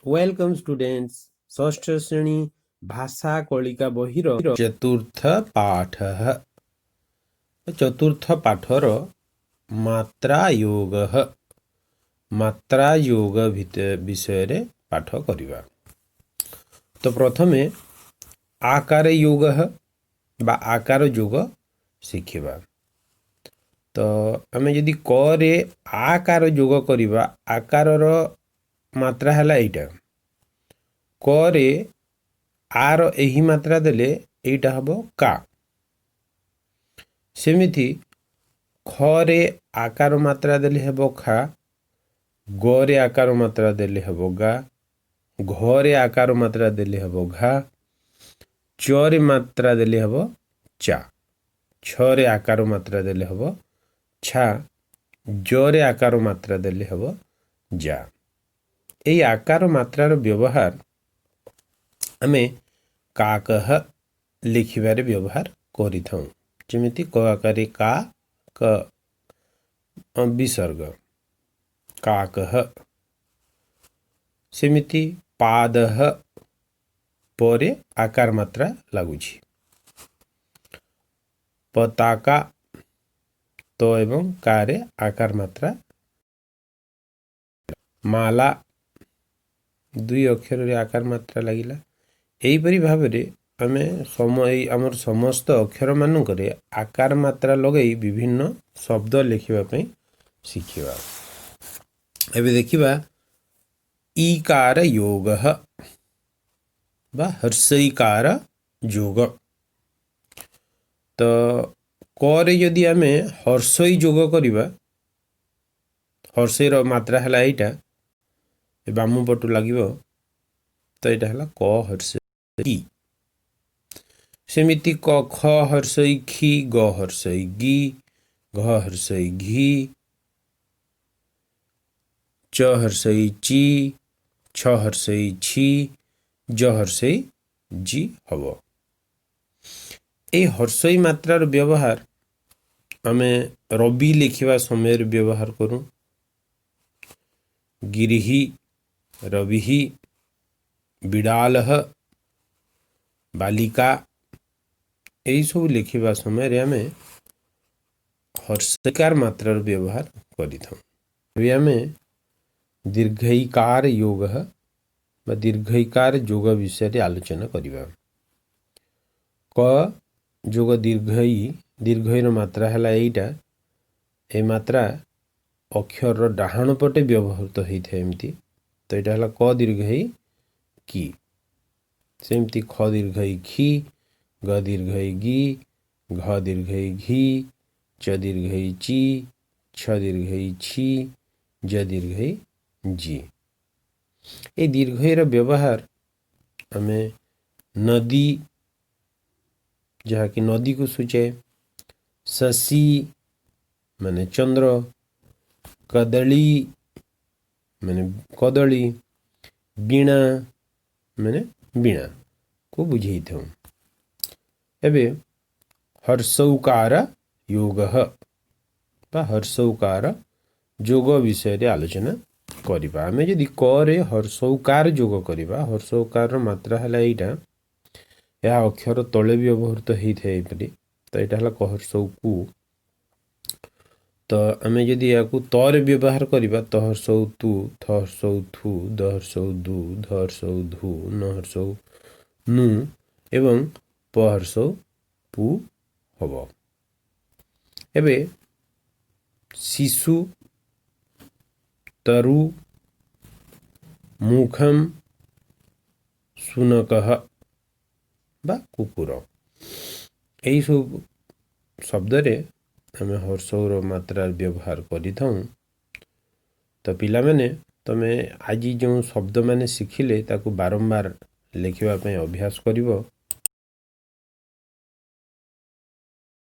Welcome students षष्ठ श्रेणी भाषा कलिका बहिर चतुर्थ पाठ चतुर्थ पाठर मात्रा योग विषय रे पाठ करिबा। तो प्रथमे आकार योग बा आकार योग शिखिबा। तो आमे यदि क रे आकार योग करिबा, आकार रो मात्रा हला एटा, क रे आर एही मात्रा देले एटा हबो का। सेमिति ख रे आकार मात्रा देले हबो खा, ग रे आकार मात्रा देले हबो गा, घ रे आकार मात्रा देले हबो घा, च रे मात्रा देले हबो चा, छ रे आकार मात्रा देले हबो छा, ज रे आकार मात्रा देले हबो जा। एई आकार मात्रार व्यवहार आमे काकह लिखिबारे व्यवहार करिथाउ। जेमिति क आकारे का, क विसर्ग काकह। सेमिति पादह परे आकार मात्रा लागुछि। पताका तो एवं कारे आकार मात्रा। माला दुई अक्षर रे आकार मात्रा लागिला। एही परि भाबरे आमे आमर समस्त अक्षर मानकरे आकार मात्रा लगई विभिन्न शब्द लिखिबा पई शिखिबा। एबे देखिबा ईकार योगः बा हर्षईकार योग। तो करे यदि आमे हर्षई योग करिबा, हर्षईर मात्रा हला एटा, बामु पटु लागिबो, तो एटा हला क हर्षई। सेमिति क ख हर्षई खी, ग हर्षई गी, घ हर्षई घी, च हर्षई ची, छ हर्षई छी, ज हर्षई जी हबो। ए हर्षई मात्रार व्यवहार आमे रवि लिखिबा समय व्यवहार करूं। गिरिहि, रविहि, बिडालह, बालिका, एई सब लिखिबा समय रे आमे हर्षईकार मात्रार व्यवहार करिथाउ। एबे आमे दीर्घईकार योगः बा दीर्घईकार योग विषय रे आलोचना करिबा। क जोग दीर्घईर मात्रा हला एइटा। ए मात्रा अक्षर डाहाण पटे व्यवहृत होइथाय एमती। तो एटा हला क दीर्घई की। सेमती ख दीर्घई खी, ग दीर्घई गी, घ दीर्घई घी, च दीर्घई ची, छ दीर्घई छी, ज दीर्घई जी। ए दीर्घईर व्यवहार आमे नदी, जहाँ कि नदी को सूचाए, शशि माने चंद्र, कदली माने कदली, बीणा माने बीणा को बुझेई था। एबे हर्षौकार योगः बा हर्षौकार जोग विषय रे आलोचना करिबा। आमे यदि क रे हर्षौकार जोग करिबा, हर्षौकार मात्रा हला एइटा, या अक्षर तले व्यवहृत होइथाय परि। तो एटा हला क हर्षौकु। तो आमे यदि याकु त रे व्यवहार करिबा, त हर्षौ तु, थ हर्षौ थु, द हर्षौ दु, ध हर्षौ धु, न हर्षौ नु एवं प हर्षौ पु हबो। एबे शिशु, तरु, मुखम, सुनकः बा कुकुर, एई सब शब्द रे आमे हर्षौर मात्रा व्यवहार करिथाउ। तो पिला माने तमे आजी जो शब्द माने शिखिले ताकु बारंबार लिखिबा पई अभ्यास करिवो।